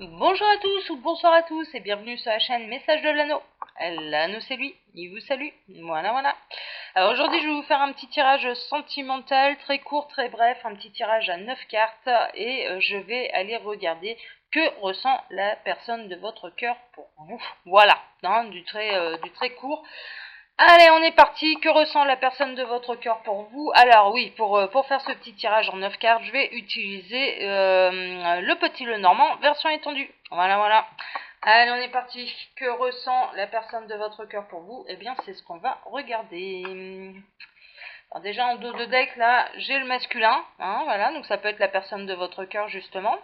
Bonjour à tous ou bonsoir à tous et bienvenue sur la chaîne Message de l'Anneau. L'anneau c'est lui, il vous salue. Voilà. Alors aujourd'hui je vais vous faire un petit tirage sentimental, très court, très bref, un petit tirage à 9 cartes et je vais aller regarder que ressent la personne de votre cœur pour vous. Voilà, du très court. Allez, on est parti. Que ressent la personne de votre cœur pour vous? Alors oui, pour faire ce petit tirage en 9 cartes, je vais utiliser le petit Lenormand, version étendue. Voilà. Allez, on est parti. Que ressent la personne de votre cœur pour vous? Eh bien, c'est ce qu'on va regarder. Alors déjà, en dos de deck, là, j'ai le masculin. Voilà, donc ça peut être la personne de votre cœur, justement.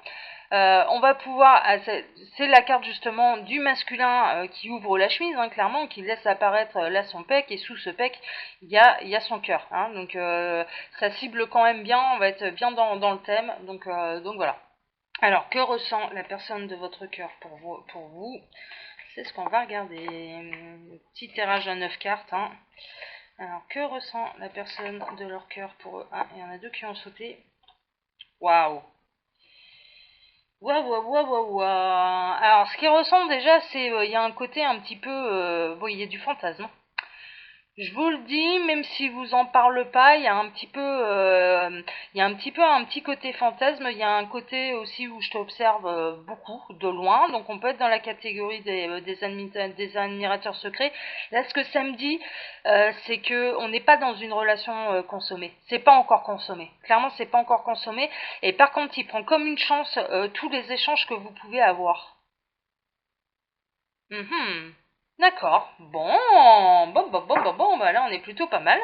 On va pouvoir, c'est la carte justement du masculin qui ouvre la chemise, clairement, qui laisse apparaître là son pec, et sous ce pec, il y a son cœur. Donc ça cible quand même bien, on va être bien dans le thème, donc voilà. Alors, que ressent la personne de votre cœur pour vous? C'est ce qu'on va regarder. Petit tirage à 9 cartes. Alors, que ressent la personne de leur cœur pour eux? Il y en a deux qui ont sauté. Waouh! Waouh. Alors, ce qu'ils ressentent déjà, c'est il y a un côté un petit peu, il y a du fantasme. Je vous le dis, même si vous en parle pas, il y a un petit peu, un petit côté fantasme. Il y a un côté aussi où je t'observe beaucoup de loin. Donc, on peut être dans la catégorie des admirateurs secrets. Là, ce que ça me dit, c'est que on n'est pas dans une relation consommée. C'est pas encore consommé. Clairement, c'est pas encore consommé. Et par contre, il prend comme une chance tous les échanges que vous pouvez avoir. D'accord. Bon, bah là on est plutôt pas mal.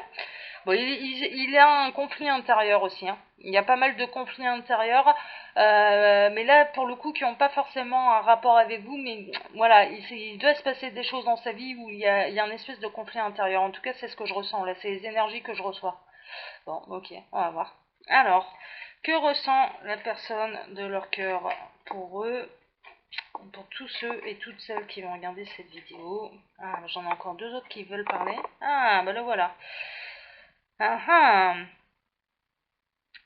Bon, il a un conflit intérieur aussi. Il y a pas mal de conflits intérieurs, mais là pour le coup qui n'ont pas forcément un rapport avec vous, mais voilà, il doit se passer des choses dans sa vie où il y a un espèce de conflit intérieur. En tout cas, c'est ce que je ressens là, c'est les énergies que je reçois. Bon, ok, on va voir. Alors, que ressent la personne de leur cœur pour eux? Pour tous ceux et toutes celles qui vont regarder cette vidéo. J'en ai encore deux autres qui veulent parler. Bah le voilà. Ah ah.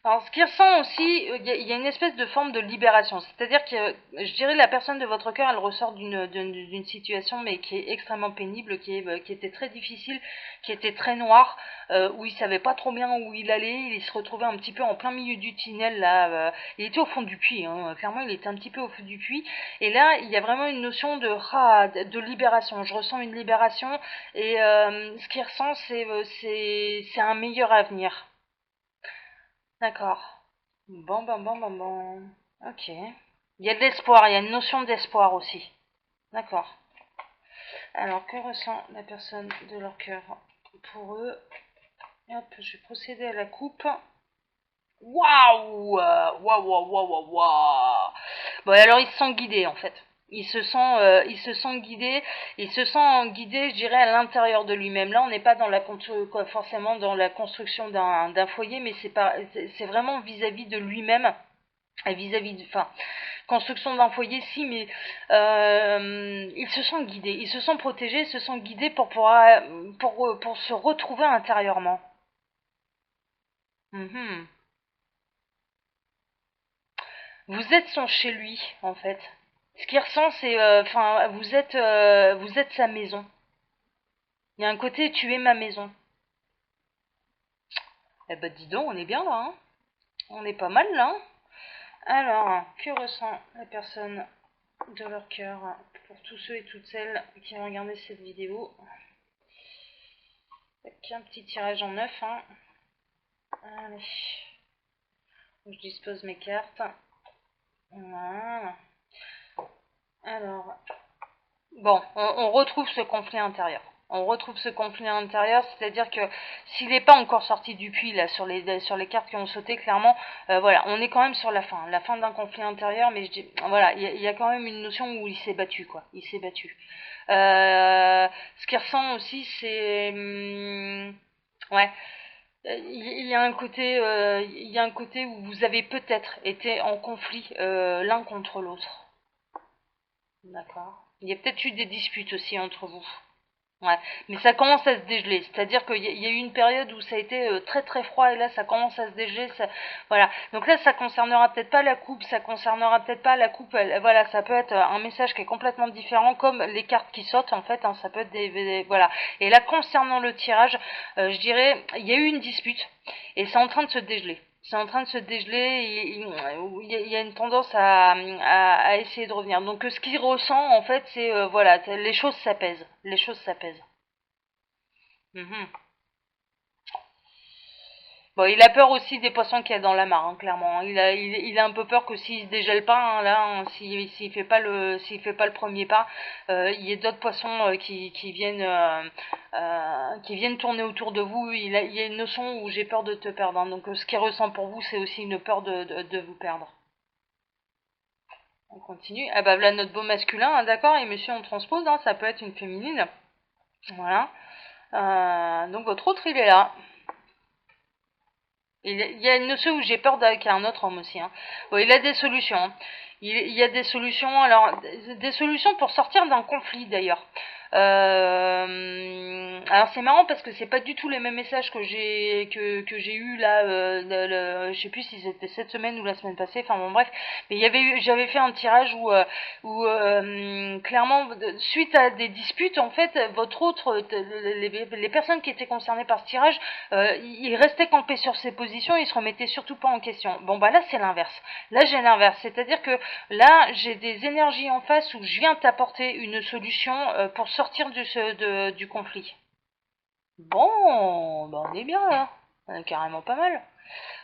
Alors, ce qui ressent aussi, il y a une espèce de forme de libération. C'est-à-dire que, je dirais, la personne de votre cœur, elle ressort d'une situation, mais qui est extrêmement pénible, qui était très difficile, qui était très noire, où il savait pas trop bien où il allait. Il se retrouvait un petit peu en plein milieu du tunnel, là. Il était au fond du puits, clairement, il était un petit peu au fond du puits. Et là, il y a vraiment une notion de libération. Je ressens une libération, et ce qu'il ressent, c'est un meilleur avenir. D'accord. Bon. Ok. Il y a de l'espoir, il y a une notion d'espoir aussi. D'accord. Alors, que ressent la personne de leur cœur pour eux? Et hop, je vais procéder à la coupe. Waouh. Bon, alors ils se sentent guidés en fait. Il se sent guidé, je dirais, à l'intérieur de lui-même. Là, on n'est pas dans forcément dans la construction d'un foyer, mais c'est vraiment vis-à-vis de lui-même, enfin, construction d'un foyer, si, mais il se sent guidé, il se sent protégé, il se sent guidé pour se retrouver intérieurement. Mhm. Vous êtes son chez lui, en fait. Ce qu'il ressent, c'est, vous êtes sa maison. Il y a un côté, tu es ma maison. Eh ben, dis donc, on est bien là, On est pas mal là. Alors, que ressent la personne de leur cœur pour tous ceux et toutes celles qui vont regarder cette vidéo? Un petit tirage en neuf, Allez. Je dispose mes cartes. Voilà. Alors, bon, on retrouve ce conflit intérieur. C'est-à-dire que s'il n'est pas encore sorti du puits là sur les cartes qui ont sauté, clairement, voilà, on est quand même sur la fin d'un conflit intérieur, mais voilà, il y a quand même une notion où il s'est battu, quoi. Il s'est battu. Ce qu'il ressent aussi, c'est, ouais, il y a un côté où vous avez peut-être été en conflit l'un contre l'autre. D'accord. Il y a peut-être eu des disputes aussi entre vous. Ouais, mais ça commence à se dégeler, c'est-à-dire qu'il y a eu une période où ça a été très très froid et là ça commence à se dégeler, voilà. Donc là ça concernera peut-être pas la coupe, ça concernera peut-être pas la coupe, voilà, ça peut être un message qui est complètement différent, comme les cartes qui sautent en fait, hein, ça peut être voilà. Et là concernant le tirage, je dirais, il y a eu une dispute et c'est en train de se dégeler. C'est en train de se dégeler, il y a une tendance à essayer de revenir. Donc ce qu'il ressent en fait c'est voilà, les choses s'apaisent. Les choses s'apaisent. Mhm. Bon, il a peur aussi des poissons qu'il y a dans la mare, hein, clairement. Il a un peu peur que s'il se dégèle pas, hein, là, hein, s'il fait pas le premier pas, il y ait d'autres poissons qui viennent tourner autour de vous. Il y a une notion où j'ai peur de te perdre, hein. Donc, ce qu'il ressent pour vous, c'est aussi une peur de vous perdre. On continue. Ah bah, voilà notre beau masculin, hein, d'accord. Et monsieur, on transpose, hein, ça peut être une féminine. Voilà. Donc, votre autre, il est là. Il y a une notion où j'ai peur avec un autre homme aussi. Hein. Bon, il a des solutions. Hein. Il y a des solutions. Alors, des solutions pour sortir d'un conflit d'ailleurs. Alors c'est marrant parce que c'est pas du tout les mêmes messages que j'ai eu là, je sais plus si c'était cette semaine ou la semaine passée. Enfin bon bref, mais j'avais fait un tirage où clairement suite à des disputes en fait, votre autre, les personnes qui étaient concernées par ce tirage, ils restaient campés sur ces positions, ils se remettaient surtout pas en question. Bon bah là c'est l'inverse. Là j'ai l'inverse, c'est-à-dire que là j'ai des énergies en face où je viens t'apporter une solution pour sortir du conflit. Bon, bah on est bien là. Carrément pas mal.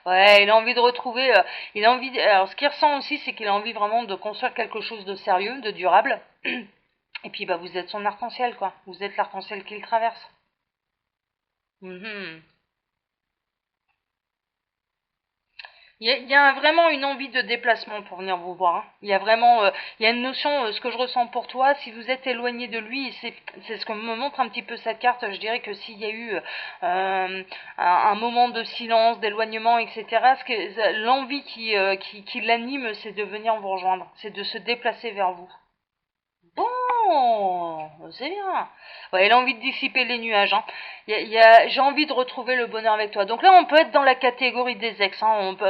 Ouais, il a envie de retrouver. Il a envie. Alors, ce qu'il ressent aussi, c'est qu'il a envie vraiment de construire quelque chose de sérieux, de durable. Et puis, bah, vous êtes son arc-en-ciel, quoi. Vous êtes l'arc-en-ciel qu'il traverse. Mhm. Il y a vraiment une envie de déplacement pour venir vous voir. Hein. Il y a vraiment, il y a une notion, ce que je ressens pour toi, si vous êtes éloigné de lui, c'est ce que me montre un petit peu cette carte. Je dirais que s'il y a eu un moment de silence, d'éloignement, etc., l'envie qui l'anime, c'est de venir vous rejoindre, c'est de se déplacer vers vous. Bon, c'est bien. Ouais, elle a envie de dissiper les nuages. Hein. J'ai envie de retrouver le bonheur avec toi. Donc là, on peut être dans la catégorie des ex. Hein. On peut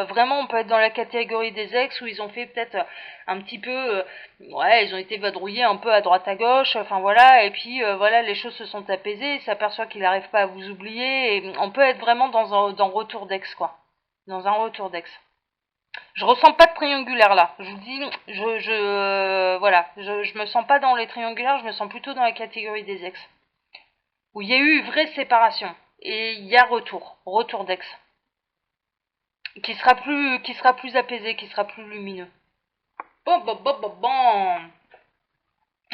être dans la catégorie des ex où ils ont fait peut-être un petit peu, ouais, ils ont été vadrouillés un peu à droite à gauche. Enfin voilà, et puis voilà, les choses se sont apaisées. Ils s'aperçoivent qu'il n'arrive pas à vous oublier. Et on peut être vraiment dans retour d'ex, quoi. Dans un retour d'ex. Je ressens pas de triangulaire là. Je vous dis, voilà, je me sens pas dans les triangulaires, je me sens plutôt dans la catégorie des ex. Où il y a eu vraie séparation. Et il y a retour d'ex. Qui sera plus apaisé, qui sera plus lumineux. Bon, bon, bon, bon, bon.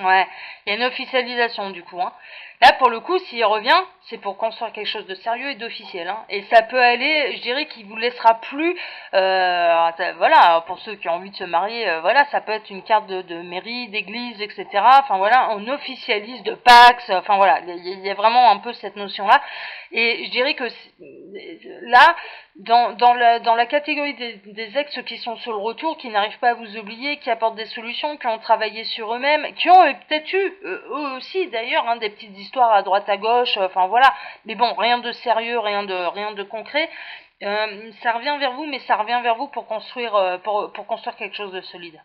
Ouais, il y a une officialisation du coup. Hein. Là, pour le coup, s'il revient, c'est pour construire quelque chose de sérieux et d'officiel. Hein. Et ça peut aller, je dirais qu'il vous laissera plus... voilà, pour ceux qui ont envie de se marier, voilà, ça peut être une carte de mairie, d'église, etc. Enfin voilà, on officialise de Pax, enfin voilà, il y a vraiment un peu cette notion-là. Et je dirais que là, dans la catégorie des ex qui sont sur le retour, qui n'arrivent pas à vous oublier, qui apportent des solutions, qui ont travaillé sur eux-mêmes, qui ont peut-être eu, eux aussi d'ailleurs, hein, des petites histoires à droite à gauche, enfin voilà, mais bon, rien de sérieux, rien de concret. Ça revient vers vous, mais ça revient vers vous pour construire quelque chose de solide.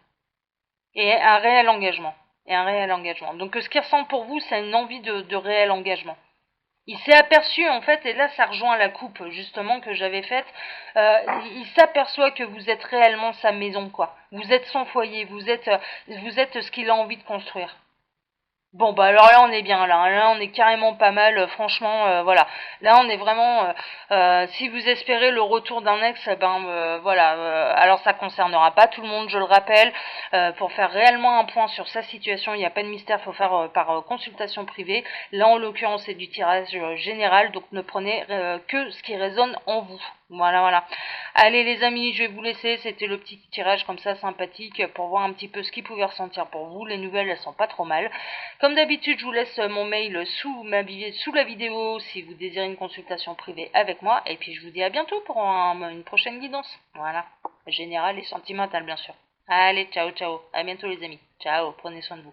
Et un réel engagement. Et un réel engagement. Donc ce qu'il ressent pour vous, c'est une envie de réel engagement. Il s'est aperçu en fait, et là ça rejoint la coupe justement que j'avais faite, il s'aperçoit que vous êtes réellement sa maison quoi. Vous êtes son foyer, vous êtes ce qu'il a envie de construire. Bon bah alors là on est bien là on est carrément pas mal, franchement voilà. Là on est vraiment si vous espérez le retour d'un ex, ben voilà, alors ça concernera pas tout le monde, je le rappelle, pour faire réellement un point sur sa situation, il n'y a pas de mystère, faut faire par consultation privée. Là en l'occurrence c'est du tirage général, donc ne prenez que ce qui résonne en vous. Voilà. Allez les amis, je vais vous laisser, c'était le petit tirage comme ça sympathique pour voir un petit peu ce qu'il pouvait ressentir pour vous. Les nouvelles elles sont pas trop mal. Comme d'habitude, je vous laisse mon mail sous la vidéo si vous désirez une consultation privée avec moi. Et puis je vous dis à bientôt pour une prochaine guidance. Voilà, générale et sentimentale bien sûr. Allez, ciao, ciao. À bientôt les amis. Ciao, prenez soin de vous.